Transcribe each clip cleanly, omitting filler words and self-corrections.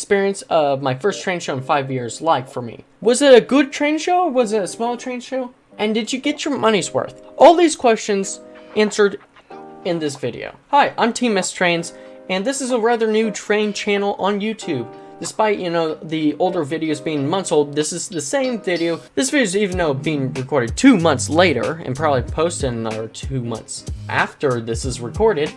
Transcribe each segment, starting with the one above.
experience of my first train show in 5 years like for me? Was it a good train show or was it a small train show? And did you get your money's worth? All these questions answered in this video. Hi, I'm TMS Trains, and this is a rather new train channel on YouTube. Despite, the older videos being months old, this is the same video. This video is even though being recorded 2 months later and probably posted another 2 months after this is recorded.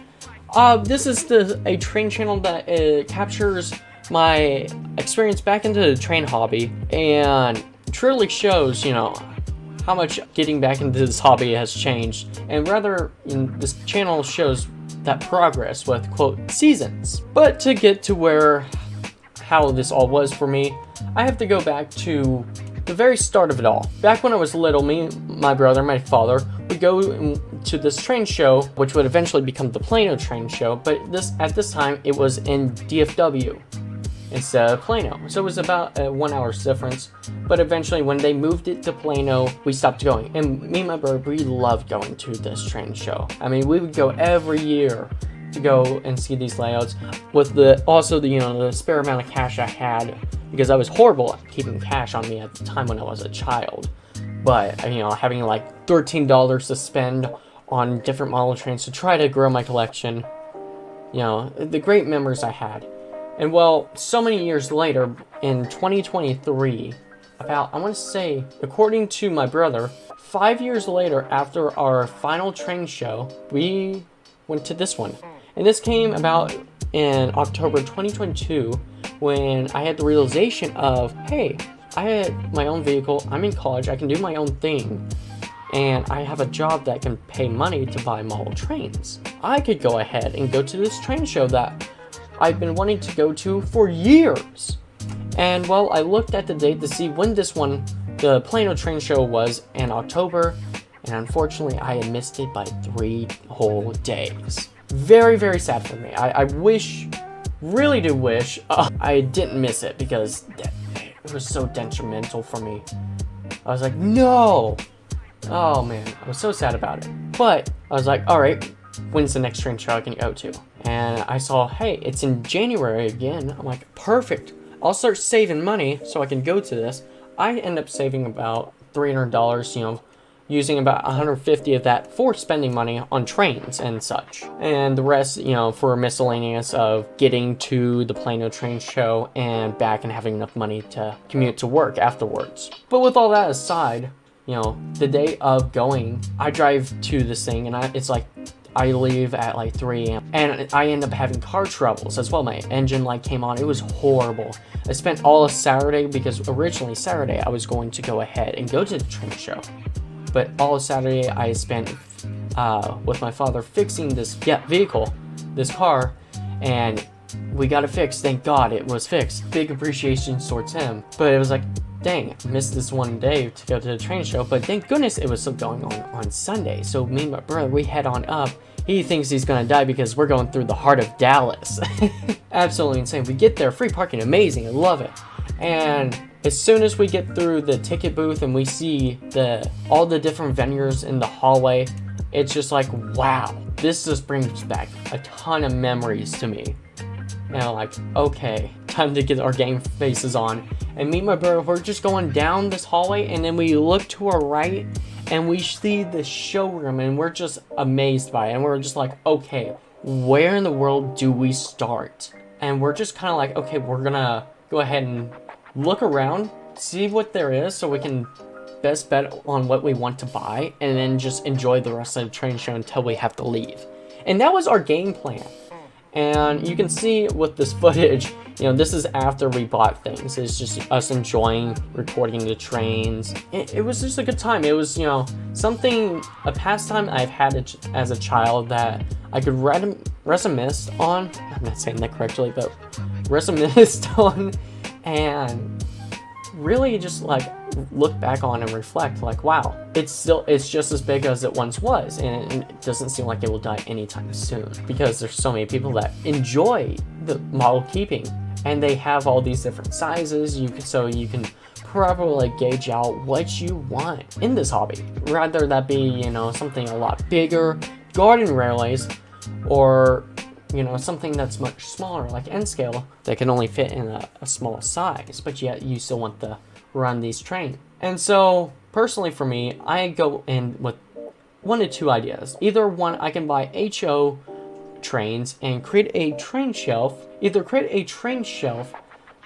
This is a train channel that captures my experience back into the train hobby and truly shows, how much getting back into this hobby has changed. And rather, this channel shows that progress with, quote, seasons. But to get to how this all was for me, I have to go back to the very start of it all. Back when I was little, me, my brother, my father would go to this train show, which would eventually become the Plano train show, but at this time it was in DFW instead of Plano. So it was about a 1 hour's difference, but eventually when they moved it to Plano, we stopped going. And me and my brother, we loved going to this train show. I mean, we would go every year to go and see these layouts with the spare amount of cash I had, because I was horrible at keeping cash on me at the time when I was a child. But, having like $13 to spend on different model trains to try to grow my collection, the great memories I had. And well, so many years later, in 2023, I want to say, according to my brother, 5 years later after our final train show, we went to this one. And this came about in October 2022 when I had the realization of, hey, I had my own vehicle, I'm in college, I can do my own thing, and I have a job that can pay money to buy model trains. I could go ahead and go to this train show that I've been wanting to go to for years. And well, I looked at the date to see when the Plano train show was in October, and unfortunately I had missed it by 3 whole days. Very, very sad for me. I really do wish I didn't miss it, because it was so detrimental for me. I was like, no! Oh man, I was so sad about it. But I was like, alright, when's the next train show I can go to? And I saw, hey, it's in January again. I'm like, perfect. I'll start saving money so I can go to this. I end up saving about $300, using about $150 of that for spending money on trains and such. And the rest, for miscellaneous of getting to the Plano train show and back and having enough money to commute to work afterwards. But with all that aside, the day of going, I drive to this thing and it's like, I leave at like 3 a.m. and I end up having car troubles as well. My engine light came on. It was horrible. I spent all of Saturday, because originally Saturday I was going to go ahead and go to the train show. But all of Saturday I spent with my father fixing this vehicle, this car, and we got it fixed. Thank God it was fixed. Big appreciation towards him. But it was like, dang, I missed this one day to go to the train show, but thank goodness it was still going on Sunday. So me and my brother, we head on up. He thinks he's gonna die because we're going through the heart of Dallas. Absolutely insane. We get there, free parking, amazing, I love it. And as soon as we get through the ticket booth and we see all the different vendors in the hallway, it's just like, wow, this just brings back a ton of memories to me. And I'm like, okay, time to get our game faces on. And me and my brother, we're just going down this hallway, and then we look to our right and we see the showroom, and we're just amazed by it. And we're just like, okay, where in the world do we start? And we're just kind of like, okay, we're gonna go ahead and look around, see what there is so we can best bet on what we want to buy, and then just enjoy the rest of the train show until we have to leave. And that was our game plan. And you can see with this footage, this is after we bought things. It's just us enjoying recording the trains. It was just a good time. It was, a pastime I've had as a child that I could reminisce on. I'm not saying that correctly, but reminisce on, and really just like look back on and reflect like, wow, it's just as big as it once was, and it doesn't seem like it will die anytime soon, because there's so many people that enjoy the model keeping, and they have all these different sizes. You can properly gauge out what you want in this hobby, rather that be something a lot bigger, garden railways, or you know, something that's much smaller, like N scale, that can only fit in a small size, but yet you still want to run these trains. And so, personally for me, I go in with one of two ideas. Either one, I can buy HO trains and create a train shelf, either create a train shelf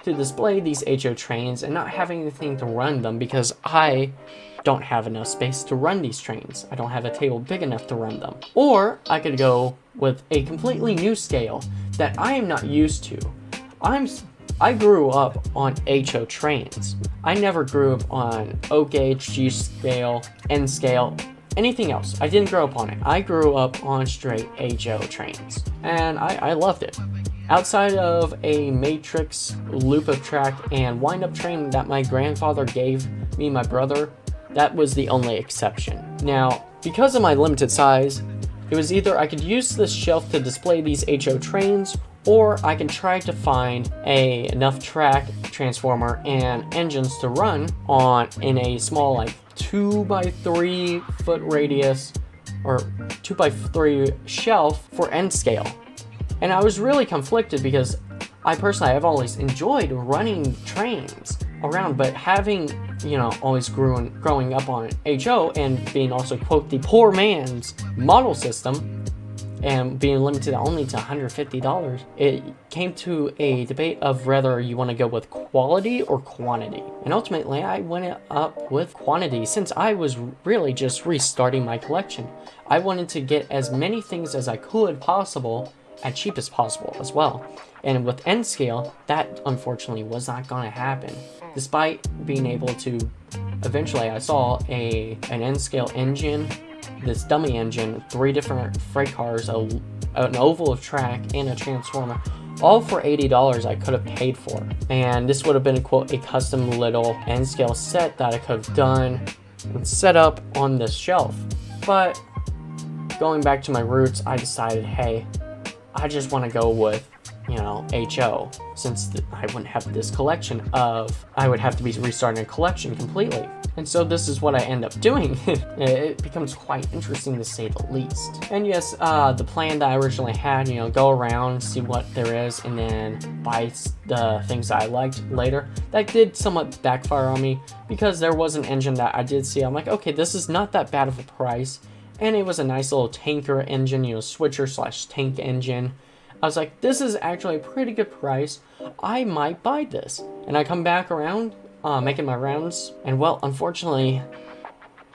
to display these HO trains and not have anything to run them because I don't have enough space to run these trains. I don't have a table big enough to run them. Or I could go with a completely new scale that I am not used to. I grew up on HO trains. I never grew up on O gauge, G scale, N scale, anything else. I didn't grow up on it. I grew up on straight HO trains, and I loved it. Outside of a matrix loop of track and wind-up train that my grandfather gave me and my brother, that was the only exception. Now, because of my limited size, it was either I could use this shelf to display these HO trains, or I can try to find enough track, transformer, and engines to run on in a small, like 2x3 foot radius or 2x3 shelf for N scale. And I was really conflicted because I personally have always enjoyed running trains around, but having, you know, always growing up on HO and being also, quote, the poor man's model system and being limited only to $150, it came to a debate of whether you want to go with quality or quantity. And ultimately, I went up with quantity since I was really just restarting my collection. I wanted to get as many things as I could possible at cheap as possible as well. And with N scale, that unfortunately was not going to happen. Despite being able to, eventually I saw an N scale engine, this dummy engine, 3 different freight cars, an oval of track, and a transformer, all for $80 I could have paid for. And this would have been, quote, a custom little N scale set that I could have done and set up on this shelf. But going back to my roots, I decided, hey, I just want to go with, you know, HO, since I wouldn't have this collection of, I would have to be restarting a collection completely. And so this is what I end up doing. It becomes quite interesting to say the least. And yes, the plan that I originally had, you know, go around, see what there is, and then buy the things that I liked later, that did somewhat backfire on me because there was an engine that I did see. I'm like, okay, this is not that bad of a price. And it was a nice little tanker engine, you know, switcher / tank engine. I was like, this is actually a pretty good price. I might buy this. And I come back around, making my rounds, and well, unfortunately,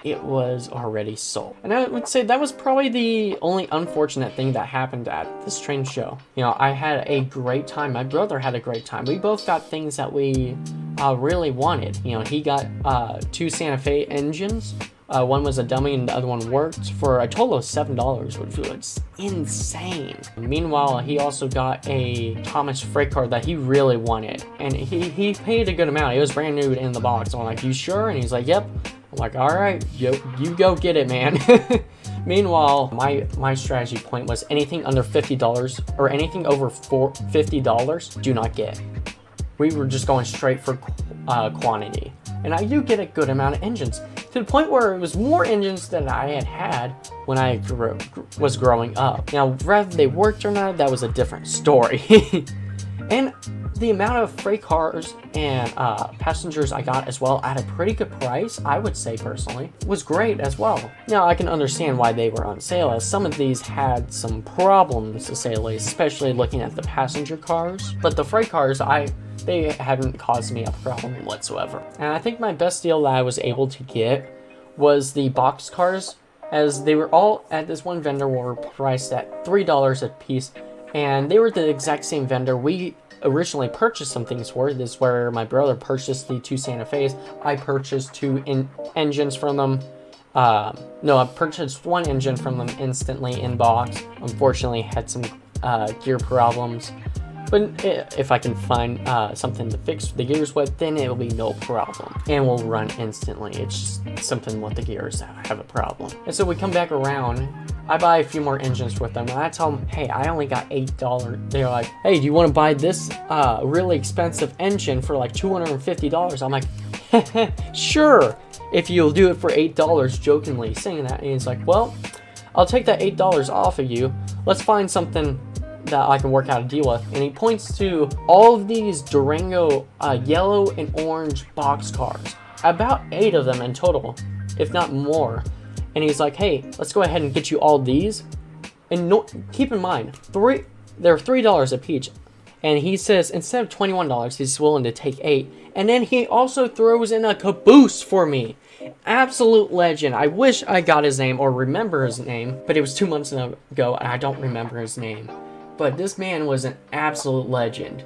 it was already sold. And I would say that was probably the only unfortunate thing that happened at this train show. You know, I had a great time. My brother had a great time. We both got things that we really wanted. You know, he got 2 Santa Fe engines. One was a dummy and the other one worked for a total of $7, which was insane. Meanwhile, he also got a Thomas freight car that he really wanted, and he paid a good amount. It was brand new in the box. I'm like, you sure? And he's like, yep. I'm like, all right, you go get it, man. Meanwhile, my strategy point was anything under $50 or anything over $50, do not get. We were just going straight for quantity. And I do get a good amount of engines, to the point where it was more engines than I had when I was growing up. Now, whether they worked or not, that was a different story. And the amount of freight cars and passengers I got as well at a pretty good price, I would say personally, was great as well. Now, I can understand why they were on sale, as some of these had some problems, to say the least, especially looking at the passenger cars. But the freight cars, they hadn't caused me a problem whatsoever. And I think my best deal that I was able to get was the box cars, as they were all at this one vendor were priced at $3 a piece, and they were the exact same vendor we originally purchased some things for. This is where my brother purchased the 2 Santa Fe's. I purchased 2 engines from them. No, I purchased 1 engine from them instantly in box. Unfortunately, had some gear problems. But if I can find something to fix the gears with, then it'll be no problem. And will run instantly. It's just something with the gears that have a problem. And so we come back around. I buy a few more engines with them. And I tell them, hey, I only got $8. They're like, hey, do you want to buy this really expensive engine for like $250? I'm like, sure, if you'll do it for $8, jokingly saying that. And he's like, well, I'll take that $8 off of you. Let's find something that I can work out a deal with. And he points to all of these Durango yellow and orange boxcars, about 8 of them in total, if not more. And he's like, hey, let's go ahead and get you all these. And no, keep in mind, they're $3 a piece. And he says instead of $21, he's willing to take 8. And then he also throws in a caboose for me. Absolute legend. I wish I got his name or remember his name, but it was 2 months ago and I don't remember his name. But this man was an absolute legend.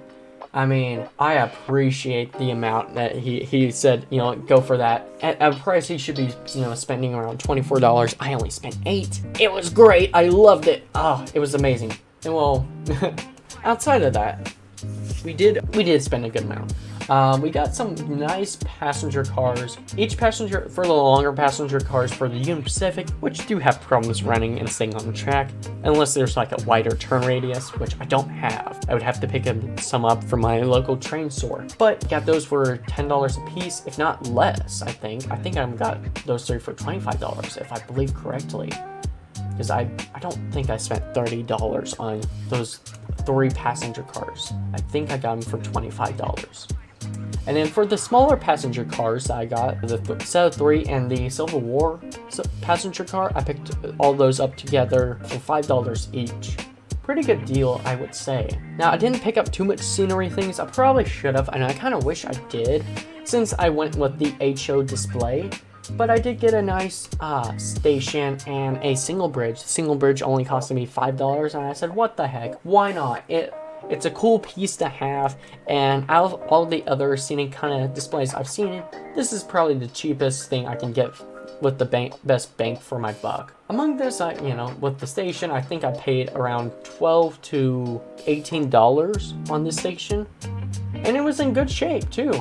I mean, I appreciate the amount that he said, you know, go for that. At a price he should be, you know, spending around $24. I only spent 8. It was great. I loved it. Oh, it was amazing. And well, outside of that, we did spend a good amount. We got some nice passenger cars. Each passenger, for the longer passenger cars for the Union Pacific, which do have problems running and staying on the track, unless there's like a wider turn radius, which I don't have. I would have to pick some up from my local train store. But got those for $10 a piece, if not less, I think. I think I got those 3 for $25, if I believe correctly. Because I don't think I spent $30 on those 3 passenger cars. I think I got them for $25. And then for the smaller passenger cars that I got, the set of 3 and the Civil War passenger car, I picked all those up together for $5 each. Pretty good deal, I would say. Now, I didn't pick up too much scenery things. I probably should have, and I kind of wish I did, since I went with the HO display. But I did get a nice station and a single bridge. The single bridge only costed me $5, and I said, what the heck? Why not? It's a cool piece to have, and out of all the other scenic kind of displays I've seen, this is probably the cheapest thing I can get with the best bang for my buck. Among this, you know, with the station, I think I paid around $12 to $18 on this station, and it was in good shape too.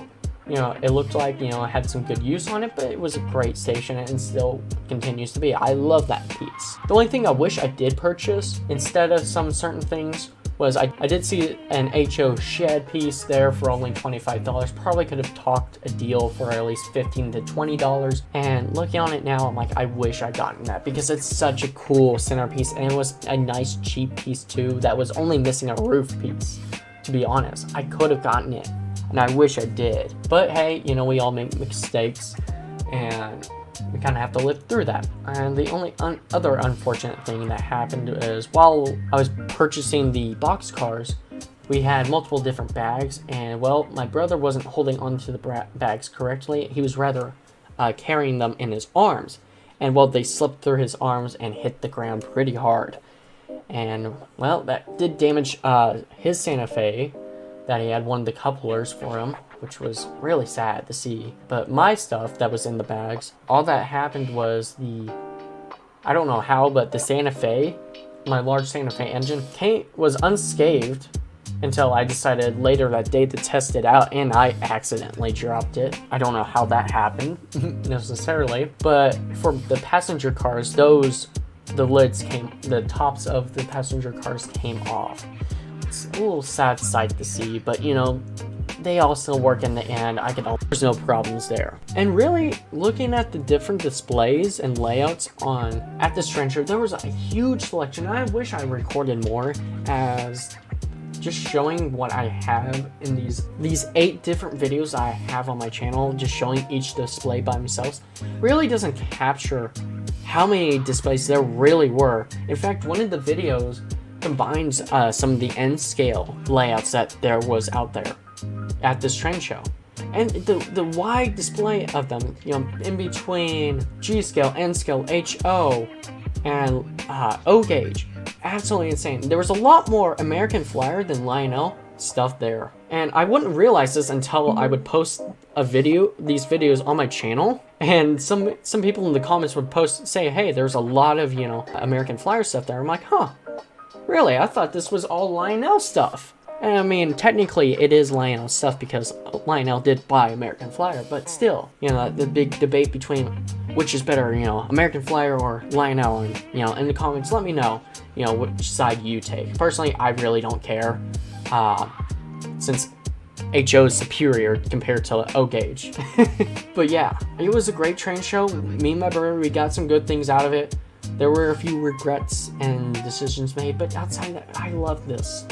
You know, it looked like, you know, I had some good use on it, but it was a great station and still continues to be. I love that piece. The only thing I wish I did purchase instead of some certain things was I did see an HO shed piece there for only $25. Probably could have talked a deal for at least $15 to $20. And looking on it now, I'm like, I wish I'd gotten that because it's such a cool centerpiece, and it was a nice cheap piece too that was only missing a roof piece. To be honest, I could have gotten it. And I wish I did. But hey, you know, we all make mistakes, and we kind of have to live through that. And the only other unfortunate thing that happened is while I was purchasing the box cars, we had multiple different bags, and well, my brother wasn't holding onto the bags correctly. He was rather carrying them in his arms. And well, they slipped through his arms and hit the ground pretty hard. And well, that did damage his Santa Fe, that he had one of the couplers for him, which was really sad to see. But my stuff that was in the bags, all that happened was I don't know how, but the Santa Fe, my large Santa Fe engine, was unscathed until I decided later that day to test it out, and I accidentally dropped it. I don't know how that happened necessarily, but for the passenger cars, the tops of the passenger cars came off. It's a little sad sight to see, but you know, they all still work in the end. There's no problems there. And really, looking at the different displays and layouts at this train show, there was a huge selection. I wish I recorded more, as just showing what I have in these 8 different videos I have on my channel, just showing each display by themselves, really doesn't capture how many displays there really were. In fact, one of the videos combines some of the N scale layouts that there was out there at this train show, and the wide display of them, you know, in between G scale, N scale, HO, and O gauge, absolutely insane. There was a lot more American Flyer than Lionel stuff there, and I wouldn't realize this until I would post these videos on my channel, and some people in the comments would say, hey, there's a lot of, you know, American Flyer stuff there. I'm like, huh. Really? I thought this was all Lionel stuff. And I mean, technically it is Lionel stuff because Lionel did buy American Flyer, but still, you know, the big debate between which is better, you know, American Flyer or Lionel, and, you know, in the comments, let me know, you know, which side you take. Personally, I really don't care, since HO is superior compared to O gauge. But yeah, it was a great train show. Me and my brother, we got some good things out of it. There were a few regrets and decisions made, but outside of that, I love this.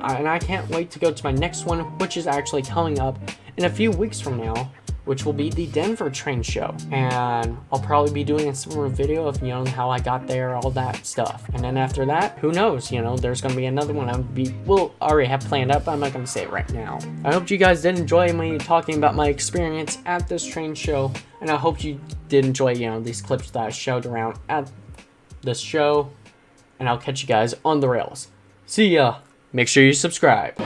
And I can't wait to go to my next one, which is actually coming up in a few weeks from now, which will be the Denver train show. And I'll probably be doing a similar video of, how I got there, all that stuff. And then after that, who knows, there's going to be another one we'll already have planned up, but I'm not going to say it right now. I hope you guys did enjoy me talking about my experience at this train show. And I hope you did enjoy, these clips that I showed around at this show. And I'll catch you guys on the rails. See ya. Make sure you subscribe.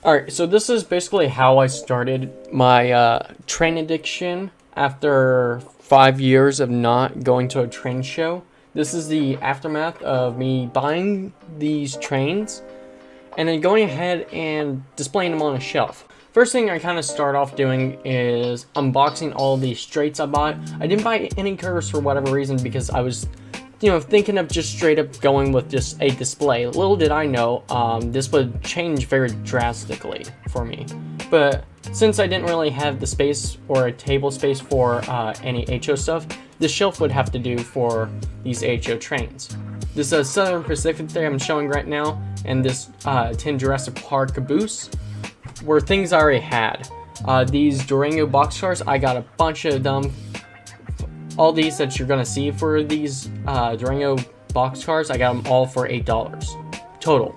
Alright, so this is basically how I started my train addiction after 5 years of not going to a train show. This is the aftermath of me buying these trains and then going ahead and displaying them on a shelf. First thing I kind of start off doing is unboxing all these straights I bought. I didn't buy any curves for whatever reason because I was thinking of just straight up going with just a display. Little did I know, this would change very drastically for me. But since I didn't really have the space or a table space for any HO stuff, the shelf would have to do for these HO trains. This Southern Pacific that I'm showing right now, and this Tin Jurassic Park caboose, were things I already had. These Durango boxcars, I got a bunch of them. All these that you're gonna see for these Durango boxcars, I got them all for $8 total.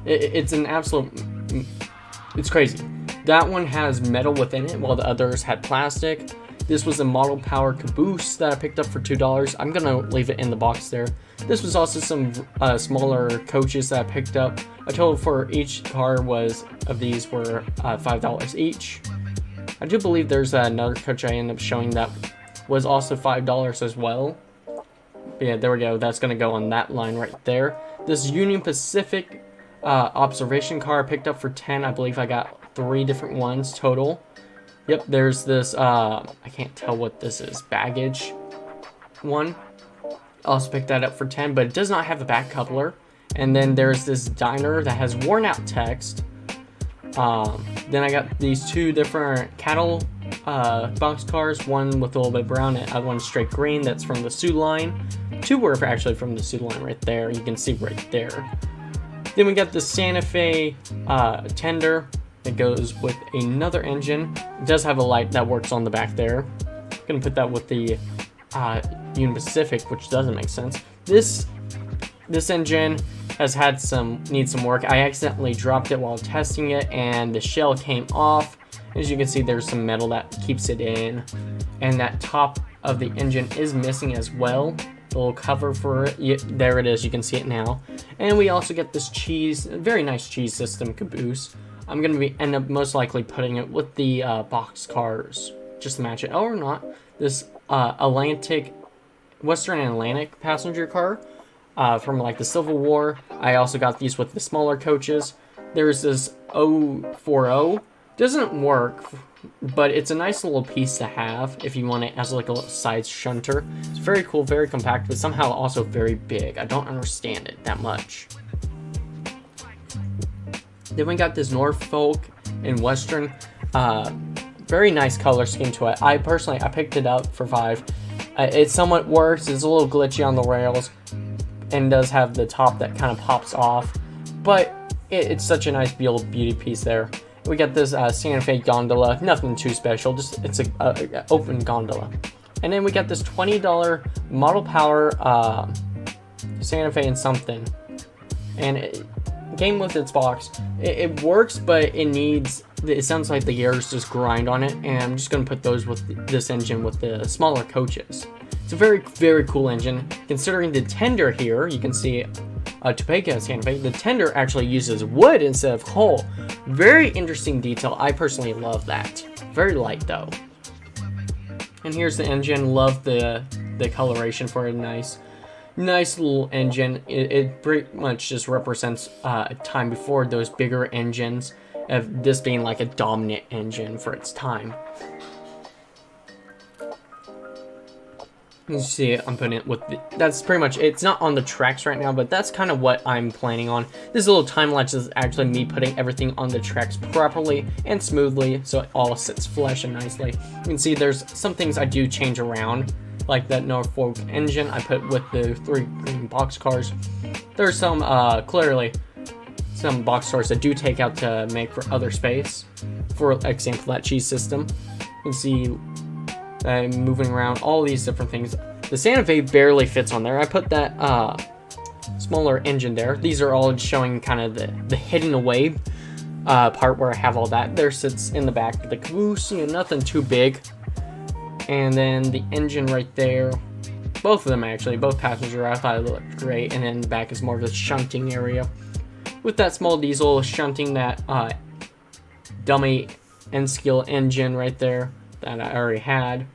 It's an absolute, it's crazy. That one has metal within it, while the others had plastic. This was a model power caboose that I picked up for $2. I'm gonna leave it in the box there. This was also some smaller coaches that I picked up. A total for each car of these were $5 each. I do believe there's another coach I ended up showing that was also $5 as well. But yeah, there we go. That's gonna go on that line right there. This Union Pacific observation car I picked up for 10. I believe I got 3 different ones total. Yep, there's this, I can't tell what this is, baggage one. I also picked that up for 10, but it does not have a back coupler. And then there's this diner that has worn out text. Then I got these 2 different cattle box cars, one with a little bit brown and other one straight green. That's from the Sioux line. 2 were actually from the Sioux line right there. You can see right there. Then we got the Santa Fe tender. It goes with another engine. It does have a light that works on the back there. I'm gonna put that with the Union Pacific, which doesn't make sense. This engine has had needs some work. I accidentally dropped it while testing it, and the shell came off. As you can see, there's some metal that keeps it in, and that top of the engine is missing as well. The little cover for it, there it is. You can see it now. And we also get this very nice cheese system caboose. I'm gonna end up most likely putting it with the box cars just to match it, or not. This Western Atlantic passenger car from like the Civil War. I also got these with the smaller coaches. There's this 040. Doesn't work, but it's a nice little piece to have if you want it as like a little side shunter. It's very cool, very compact, but somehow also very big. I don't understand it that much. Then we got this Norfolk and Western. Very nice color scheme to it. I picked it up for $5. It somewhat works. It's a little glitchy on the rails and does have the top that kind of pops off, but it's such a nice beauty piece there. We got this Santa Fe gondola. Nothing too special. Just it's a open gondola. And then we got this $20 model power Santa Fe and something. And it came with its box. It works, but it sounds like the gears just grind on it. And I'm just going to put those with this engine with the smaller coaches. It's a very, very cool engine. Considering the tender here, you can see Topeka Santa Fe, the tender actually uses wood instead of coal. Very interesting detail. I personally love that. Very light though. And here's the engine. Love the coloration for a nice little engine. It pretty much just represents a time before those bigger engines, of this being like a dominant engine for its time. You see it, I'm putting it with that's pretty much, it's not on the tracks right now, but that's kind of what I'm planning on. This little time lapse is actually me putting everything on the tracks properly and smoothly, so it all sits flush and nicely. You can see there's some things I do change around, like that Norfolk engine I put with the 3 green box cars. There's some, clearly, some box cars that do take out to make for other space. For example, that cheese system. You can see moving around, all these different things. The Santa Fe barely fits on there. I put that smaller engine there. These are all showing kind of the hidden away part where I have all that. There sits in the back of the caboose, you know, nothing too big. And then the engine right there, both of them actually, both passenger, I thought it looked great. And then the back is more of the shunting area with that small diesel shunting that dummy N-Skill engine right there that I already had.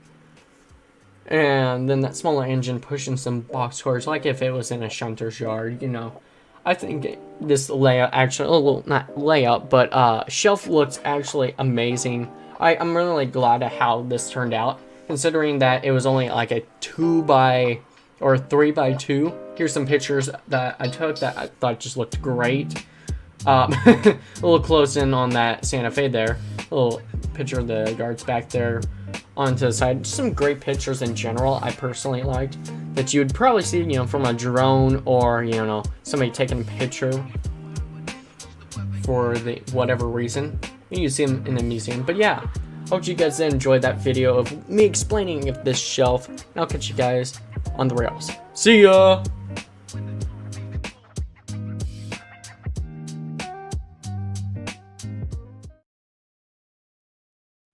And then that smaller engine pushing some box cars like if it was in a shunter's yard, you know. I think this layout actually, well, not layout, but shelf looks actually amazing. I'm really glad at how this turned out, considering that it was only like a 3x2. Here's some pictures that I took that I thought just looked great. A little close in on that Santa Fe there. A little picture of the guards back there onto the side. Just some great pictures in general I personally liked that you would probably see, you know, from a drone or, you know, somebody taking a picture for the whatever reason. You see them in the museum. But yeah, hope you guys enjoyed that video of me explaining of this shelf. And I'll catch you guys on the rails. See ya!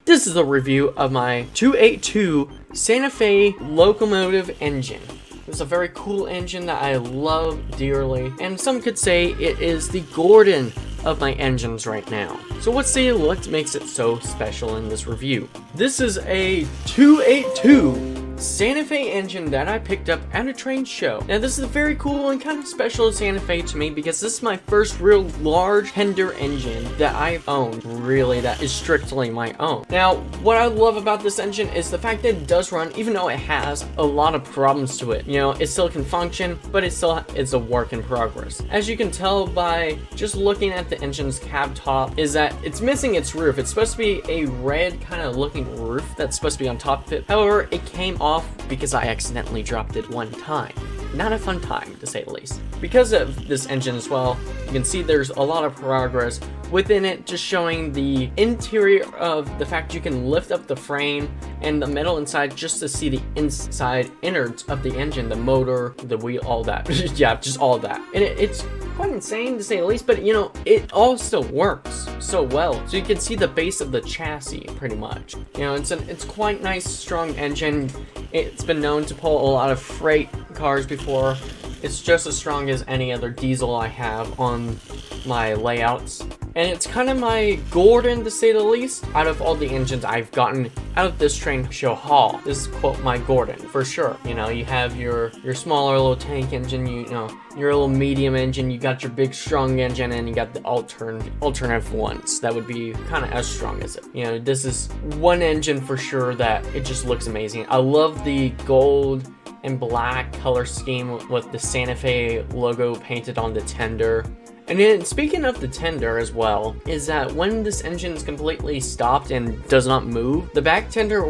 This is a review of my 282 Santa Fe locomotive engine. It's a very cool engine that I love dearly, and some could say it is the Gordon of my engines right now. So let's see what makes it so special in this review. This is a 282 Santa Fe engine that I picked up at a train show. Now this is very cool and kind of special to Santa Fe to me because this is my first real large tender engine that I've owned, really, that is strictly my own. Now what I love about this engine is the fact that it does run, even though it has a lot of problems to it. You know, it still can function, but it still is a work in progress. As you can tell by just looking at the engine's cab top, is that it's missing its roof. It's supposed to be a red kind of looking roof that's supposed to be on top of it. However, it came off because I accidentally dropped it one time. Not a fun time, to say the least. Because of this engine as well, you can see there's a lot of progress within it, just showing the interior of the fact you can lift up the frame and the metal inside just to see the inside innards of the engine, the motor, the wheel, all that. Yeah, just all that. And it's quite insane to say the least, but you know, it all still works so well. So you can see the base of the chassis pretty much. You know, it's quite nice, strong engine. It's been known to pull a lot of freight cars before. It's just as strong as any other diesel I have on my layouts. And it's kind of my Gordon, to say the least, out of all the engines I've gotten out of this train show haul. This is, quote, my Gordon, for sure. You know, you have your smaller little tank engine, you know, your little medium engine, you got your big strong engine, and you got the alternative ones that would be kind of as strong as it. You know, this is one engine for sure that it just looks amazing. I love the gold and black color scheme with the Santa Fe logo painted on the tender. And then, speaking of the tender as well, is that when this engine is completely stopped and does not move, the back tender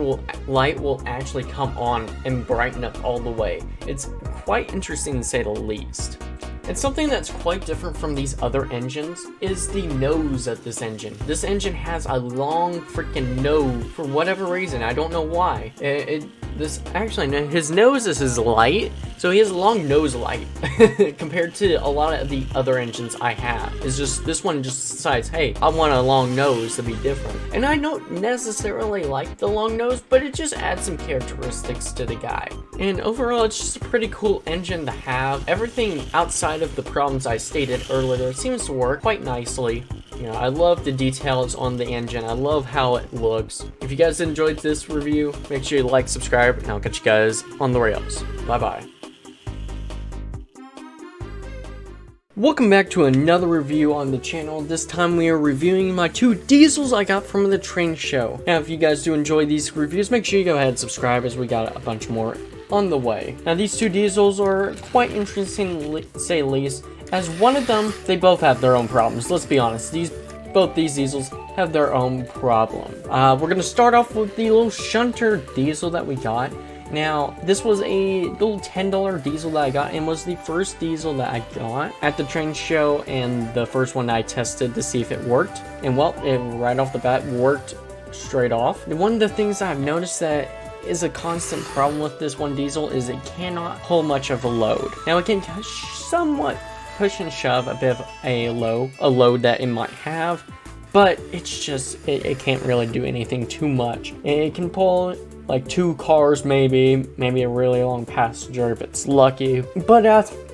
light will actually come on and brighten up all the way. It's quite interesting to say the least. And something that's quite different from these other engines is the nose of this engine. This engine has a long freaking nose for whatever reason. I don't know why. this actually, no, his nose is light, so he has a long nose light compared to a lot of the other engines I have. It's just, this one just decides, hey, I want a long nose to be different. And I don't necessarily like the long nose, but it just adds some characteristics to the guy. And overall, it's just a pretty cool engine to have. Everything outside of the problems I stated earlier seems to work quite nicely. You know, I love the details on the engine. I love how it looks. If you guys enjoyed this review, make sure you like, subscribe, and I'll catch you guys on the rails. Bye-bye. Welcome back to another review on the channel. This time we are reviewing my 2 diesels I got from the train show. Now, if you guys do enjoy these reviews, make sure you go ahead and subscribe, as we got a bunch more on the way. Now, these 2 diesels are quite interesting, to say the least, as one of them, they both have their own problems. Let's be honest, both these diesels have their own problem. We're gonna start off with the little shunter diesel that we got. Now, this was a little $10 diesel that I got, and was the first diesel that I got at the train show, and the first one I tested to see if it worked. And well, it right off the bat worked straight off. And one of the things I've noticed that is a constant problem with this one diesel is it cannot pull much of a load. Now, it can somewhat push and shove a bit of a load that it might have, but it's just, it can't really do anything too much. It can pull like 2 cars, maybe a really long passenger if it's lucky, but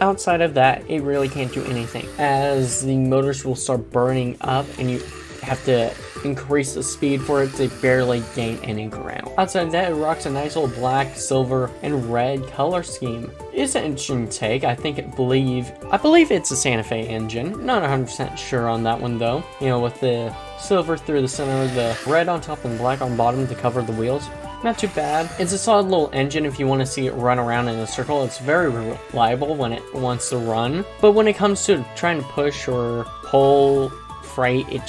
outside of that, it really can't do anything, as the motors will start burning up and you have to increase the speed for it to barely gain any ground. Outside of that, it rocks a nice old black, silver, and red color scheme. It's an interesting take. I believe it's a Santa Fe engine. Not 100% sure on that one though. You know, with the silver through the center, the red on top and black on bottom to cover the wheels. Not too bad. It's a solid little engine if you want to see it run around in a circle. It's very reliable when it wants to run. But when it comes to trying to push or pull freight, it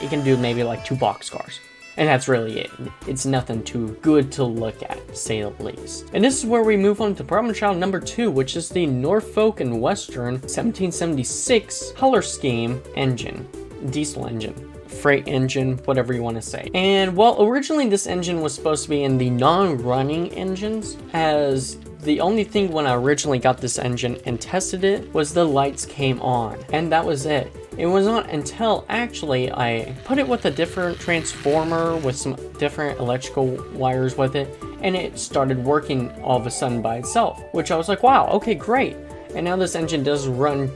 can do maybe like 2 boxcars. And that's really it. It's nothing too good to look at, to say the least. And this is where we move on to problem child number 2, which is the Norfolk and Western 1776 color scheme engine. Diesel engine. Freight engine, whatever you want to say. And well, originally this engine was supposed to be in the non-running engines, as the only thing when I originally got this engine and tested it was the lights came on, and that was it. It was not until actually I put it with a different transformer with some different electrical wires with it, and it started working all of a sudden by itself, which I was like, wow, okay, great. And now this engine does run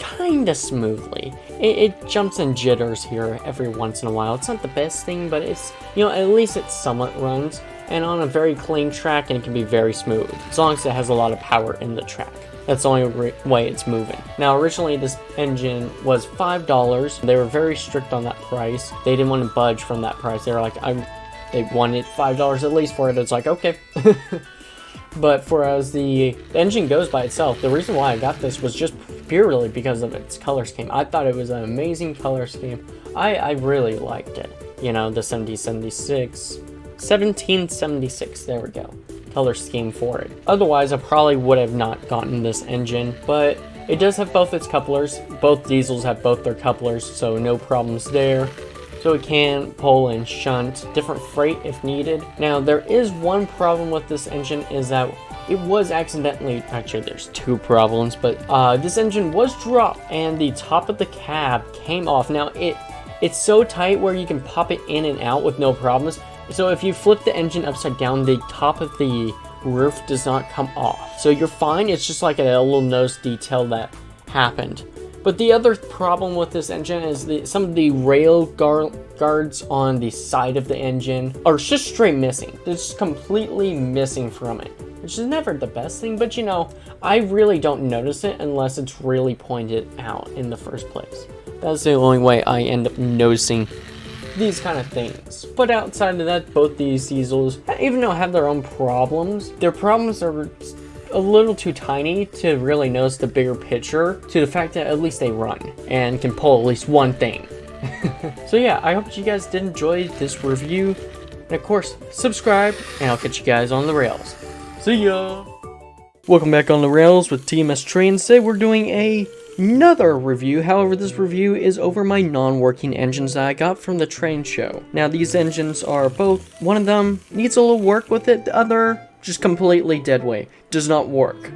kinda smoothly. It jumps and jitters here every once in a while. It's not the best thing, but it's, you know, at least it somewhat runs, and on a very clean track, and it can be very smooth, as long as it has a lot of power in the track. That's the only way it's moving. Now, originally this engine was $5. They were very strict on that price. They didn't want to budge from that price. They were like, they wanted $5 at least for it. It's like, okay. But for as the engine goes by itself, the reason why I got this was just purely because of its color scheme. I thought it was an amazing color scheme. I really liked it. You know, the 1776, there we go. Color scheme for it. Otherwise, I probably would have not gotten this engine, but it does have both its couplers. Both diesels have both their couplers, so no problems there. So it can pull and shunt different freight if needed. Now, there is one problem with this engine, is that it was accidentally, actually there's 2 problems, but this engine was dropped and the top of the cab came off. Now, it's so tight where you can pop it in and out with no problems. So if you flip the engine upside down, the top of the roof does not come off. So you're fine. It's just like a little nose detail that happened. But the other problem with this engine is some of the rail guards on the side of the engine are just straight missing. They're just completely missing from it, which is never the best thing, but you know, I really don't notice it unless it's really pointed out in the first place. That's the only way I end up noticing these kind of things. But outside of that, both these diesels, even though have their own problems, their problems are a little too tiny to really notice the bigger picture, to the fact that at least they run and can pull at least one thing. So yeah, I hope you guys did enjoy this review, and of course subscribe, and I'll catch you guys on the rails. See ya. Welcome back on the rails with TMS Trains. Today we're doing a another review. However, this review is over my non-working engines that I got from the train show. Now, these engines are both, one of them needs a little work with it, the other just completely dead weight, does not work.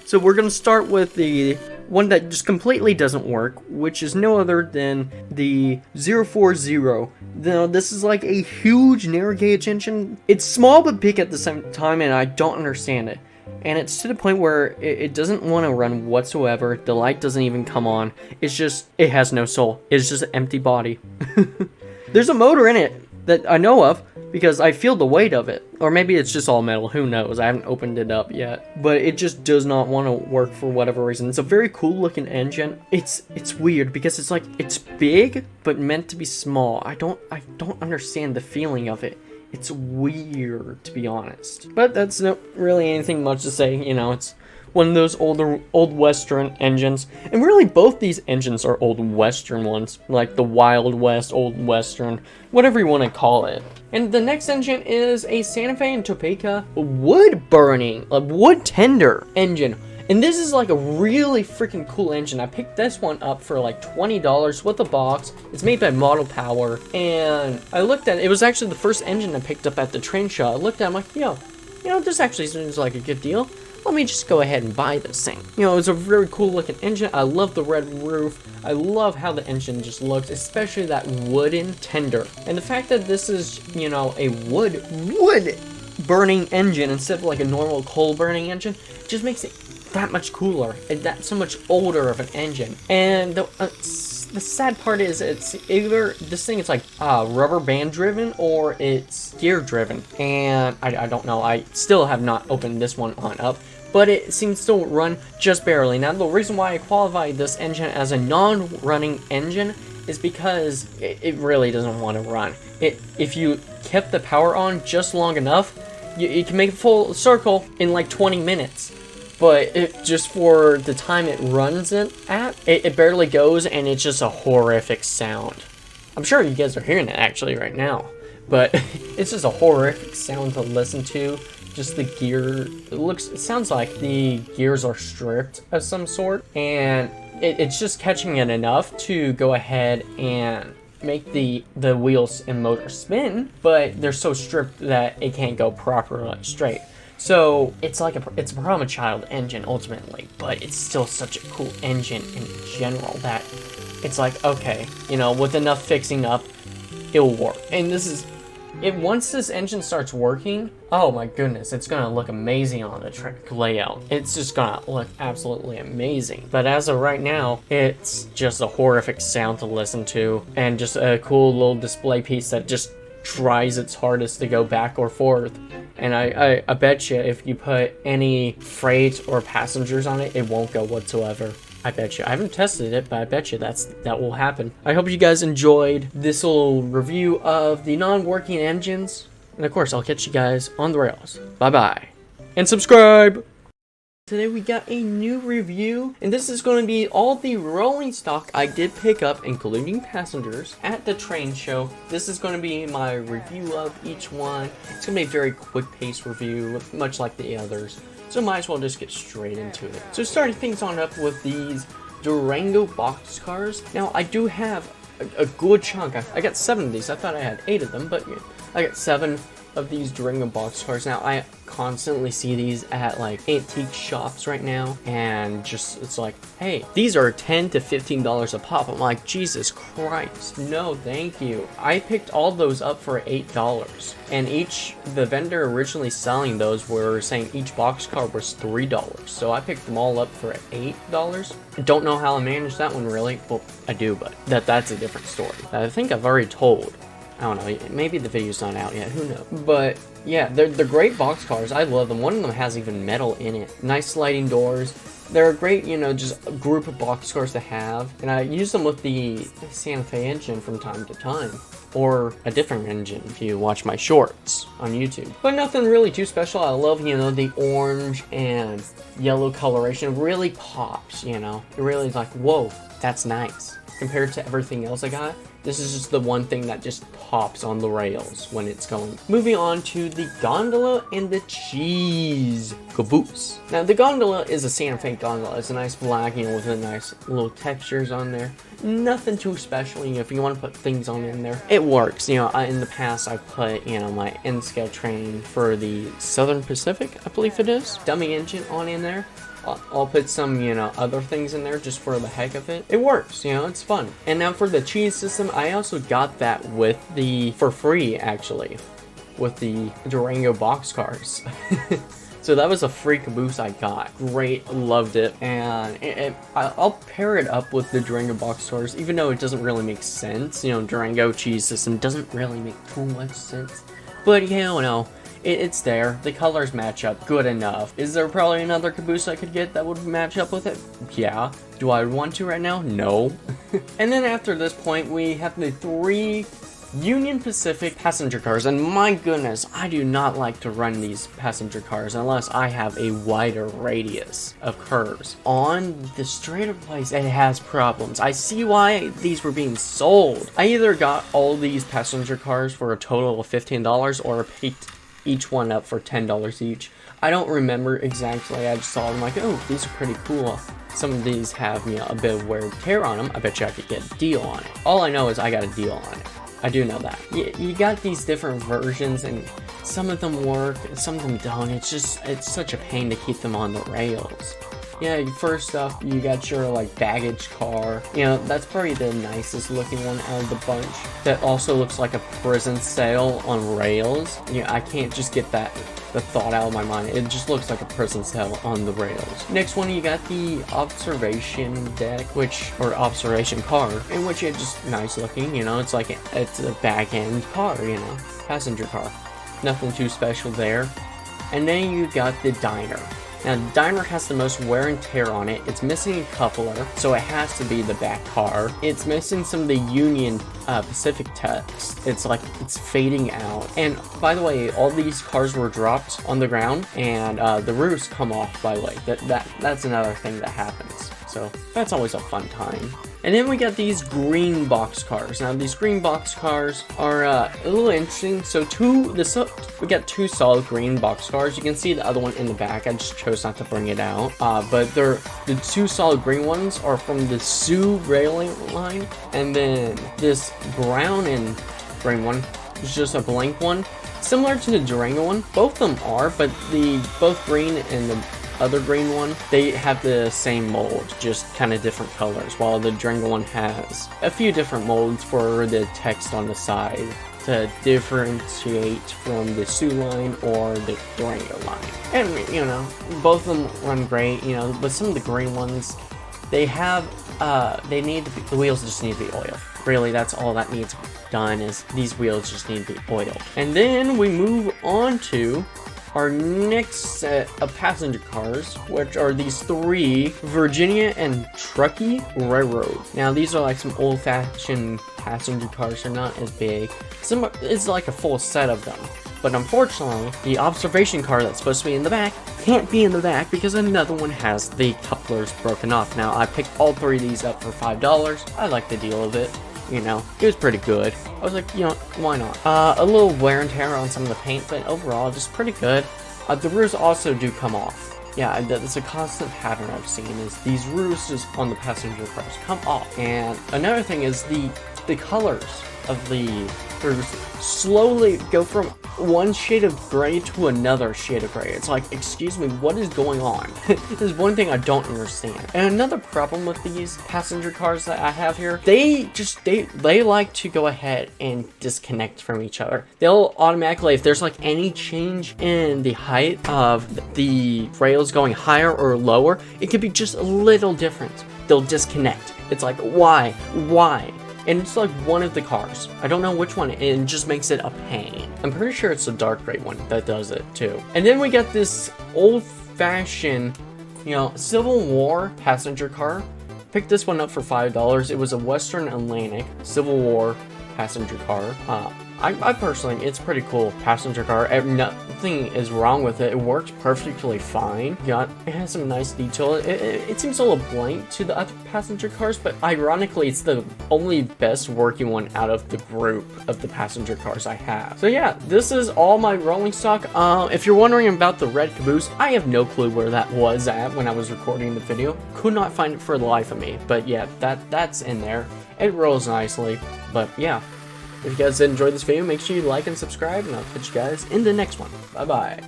So we're gonna start with the one that just completely doesn't work, which is no other than the 040. Now, this is like a huge narrow gauge engine. It's small but big at the same time, and I don't understand it. And it's to the point where it doesn't want to run whatsoever. The light doesn't even come on. It's just, it has no soul. It's just an empty body. There's a motor in it that I know of, because I feel the weight of it. Or maybe it's just all metal, who knows, I haven't opened it up yet. But it just does not want to work for whatever reason. It's a very cool looking engine. It's weird, because it's like, it's big, but meant to be small. I don't understand the feeling of it. It's weird, to be honest. But that's not really anything much to say, you know, it's one of those old Western engines. And really, both these engines are old Western ones, like the Wild West, Old Western, whatever you want to call it. And the next engine is a Santa Fe and Topeka wood burning, a wood tender engine. And this is like a really freaking cool engine. I picked this one up for like $20 with a box. It's made by Model Power. And I looked at it. It was actually the first engine I picked up at the train show. I looked at it, I'm like, you know, this actually seems like a good deal. Let me just go ahead and buy this thing. You know, it's a very cool looking engine. I love the red roof. I love how the engine just looks, especially that wooden tender. And the fact that this is, you know, a wood burning engine instead of like a normal coal burning engine just makes it that much cooler and that so much older of an engine. And the sad part is it's either this thing is like rubber band driven or it's gear driven, and I don't know. I still have not opened this one on up, but it seems to run just barely. Now, the reason why I qualify this engine as a non-running engine is because it really doesn't want to run. If you kept the power on just long enough, you can make a full circle in like 20 minutes. But just for the time it runs it barely goes, and it's just a horrific sound. I'm sure you guys are hearing it actually right now, but it's just a horrific sound to listen to. Just the gear, it sounds like the gears are stripped of some sort, and it's just catching it enough to go ahead and make the wheels and motor spin, but they're so stripped that it can't go properly straight. So it's like it's a problem child engine ultimately, but it's still such a cool engine in general that it's like, okay, you know, with enough fixing up, it'll work. And once this engine starts working, oh my goodness, it's gonna look amazing on the track layout. It's just gonna look absolutely amazing. But as of right now, it's just a horrific sound to listen to, and just a cool little display piece that just tries its hardest to go back or forth. And I bet you if you put any freight or passengers on it, it won't go whatsoever. I bet you. I haven't tested it, but I bet you that will happen. I hope you guys enjoyed this little review of the non-working engines. And of course, I'll catch you guys on the rails. Bye-bye. And subscribe! Today we got a new review, and this is going to be all the rolling stock I did pick up, including passengers, at the train show. This is going to be my review of each one. It's going to be a very quick pace review, much like the others, so might as well just get straight into it. So starting things on up with these Durango boxcars. Now I do have a good chunk. I got 7 of these. I thought I had 8 of them, but yeah, I got 7 of these Durango boxcars. Now I constantly see these at like antique shops right now, and just it's like, hey, these are $10 to $15 a pop. I'm like, Jesus Christ, no thank you. I picked all those up for $8, and the vendor originally selling those were saying each boxcar was $3, so I picked them all up for $8. Don't know how I managed that one really. Well, I do, but that's a different story that I think I've already told. I don't know, maybe the video's not out yet, who knows. But yeah, they're great boxcars. I love them. One of them has even metal in it. Nice sliding doors. They're a great, you know, just a group of boxcars to have. And I use them with the Santa Fe engine from time to time. Or a different engine if you watch my shorts on YouTube. But nothing really too special. I love, you know, the orange and yellow coloration. It really pops, you know. It really is like, whoa, that's nice. compared to everything else I got. This is just the one thing that just pops on the rails when it's going. Moving on to the gondola and the cheese caboose. Now the gondola is a Santa Fe gondola. It's a nice black, with the nice little textures on there. Nothing too special. If you want to put things on in there, it works. In the past I put, my N-scale train for the Southern Pacific, I believe it is, dummy engine on in there. I'll put some, other things in there just for the heck of it. It works, it's fun. And now for the cheese system, I also got that for free, actually, with the Durango boxcars. So that was a free caboose I got. Great, loved it. And I'll pair it up with the Durango boxcars, even though it doesn't really make sense. Durango cheese system doesn't really make too much sense. But, it's there. The colors match up good enough. Is there probably another caboose I could get that would match up with it? Yeah. Do I want to right now? No. And then after this point, we have the 3 Union Pacific passenger cars. And my goodness, I do not like to run these passenger cars unless I have a wider radius of curves. On the straighter place, it has problems. I see why these were being sold. I either got all these passenger cars for a total of $15 or picked each one up for $10 each. I don't remember exactly. I just saw them like, oh, these are pretty cool. Some of these have, a bit of wear and tear on them. I bet you I could get a deal on it. All I know is I got a deal on it. I do know that. You got these different versions, and some of them work, and some of them don't. It's such a pain to keep them on the rails. Yeah, first up, you got your, baggage car. That's probably the nicest looking one out of the bunch. That also looks like a prison cell on rails. I can't just get the thought out of my mind. It just looks like a prison cell on the rails. Next one, you got the observation deck, or observation car, in which it's just nice looking. It's a back-end car, passenger car. Nothing too special there. And then you got the diner. Now, the diner has the most wear and tear on it. It's missing a coupler, so it has to be the back car. It's missing some of the Union Pacific text. It's fading out. And by the way, all these cars were dropped on the ground, and the roofs come off, by the way. That's another thing that happens. So that's always a fun time. And then we got these green box cars. Now these green box cars are a little interesting. So we got 2 solid green box cars. You can see the other one in the back. I just chose not to bring it out. But the 2 solid green ones are from the Sioux railing line. And then this brown and green one is just a blank one. Similar to the Durango one. Both of them are, but both green and the other green one, they have the same mold, just kind of different colors, while the Durango one has a few different molds for the text on the side to differentiate from the Sioux line or the Durango line. And both of them run great, but some of the green ones, the wheels just need to be oiled. Really, that's all that needs to be done, is these wheels just need to be oiled. And then we move on to our next set of passenger cars, which are these 3 Virginia and Truckee Railroad. Now, these are some old-fashioned passenger cars. They're not as big. It's like a full set of them. But unfortunately, the observation car that's supposed to be in the back can't be in the back because another one has the couplers broken off. Now, I picked all 3 of these up for $5. I like the deal of it. It was pretty good. I was like, why not? A little wear and tear on some of the paint, but overall, just pretty good. The roofs also do come off. Yeah, that's a constant pattern I've seen, is these roofs just on the passenger cars come off. And another thing is the colors of the roofs slowly go from one shade of gray to another shade of gray. It's like, excuse me, what is going on? There's one thing I don't understand. And another problem with these passenger cars that I have here, they like to go ahead and disconnect from each other. They'll automatically, if there's any change in the height of the rails going higher or lower, it could be just a little different. They'll disconnect. It's like, why? And it's one of the cars. I don't know which one, and it just makes it a pain. I'm pretty sure it's the dark gray one that does it too. And then we got this old-fashioned, Civil War passenger car. Picked this one up for $5. It was a Western Atlantic Civil War passenger car. I personally, it's pretty cool passenger car. Nothing is wrong with it. It works perfectly fine. It has some nice detail. It seems a little blank to the other passenger cars, but ironically, it's the only best working one out of the group of the passenger cars I have. So yeah, this is all my rolling stock. If you're wondering about the red caboose, I have no clue where that was at when I was recording the video. Could not find it for the life of me, but yeah, that's in there. It rolls nicely, but yeah. If you guys did enjoy this video, make sure you like and subscribe, and I'll catch you guys in the next one. Bye-bye.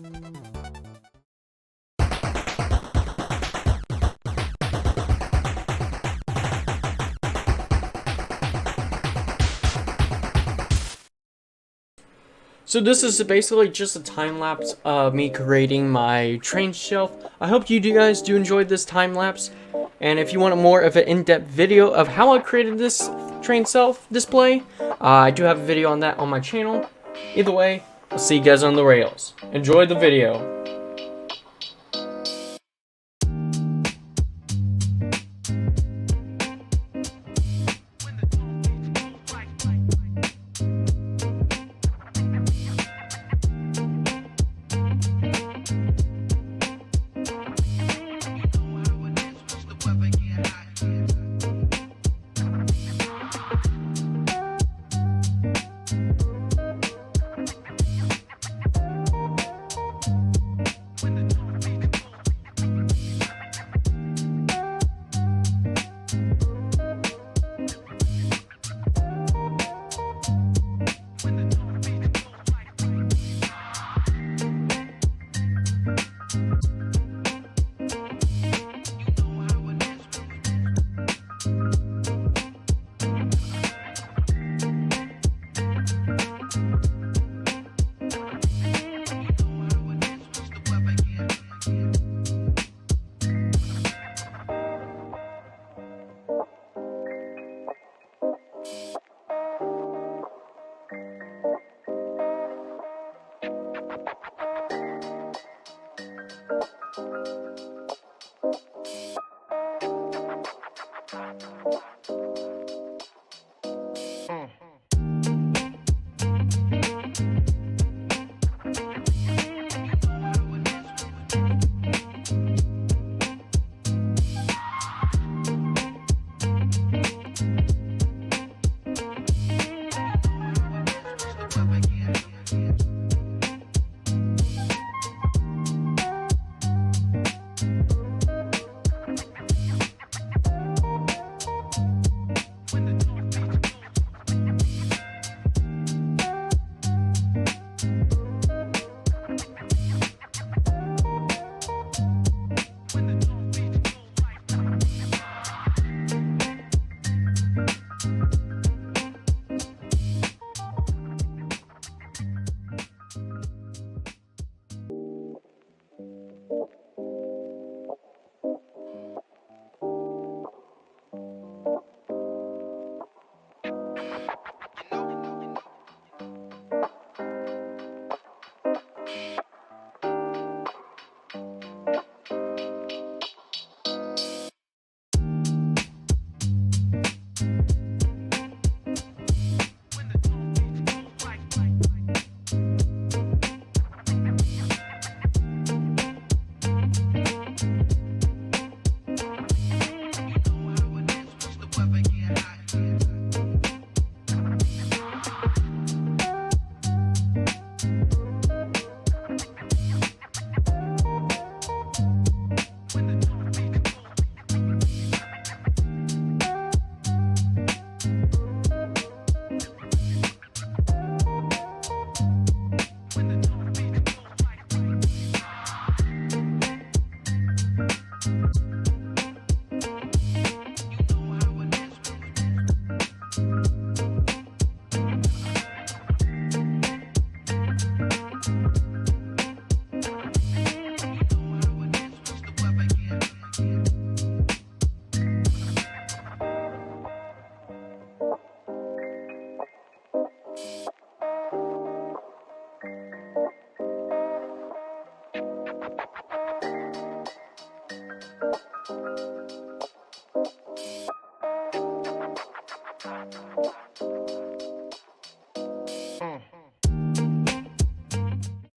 So this is basically just a time lapse of me creating my train shelf. I hope you guys do enjoy this time lapse. And if you want more of an in-depth video of how I created this train shelf display, I do have a video on that on my channel. Either way, I'll see you guys on the rails. Enjoy the video.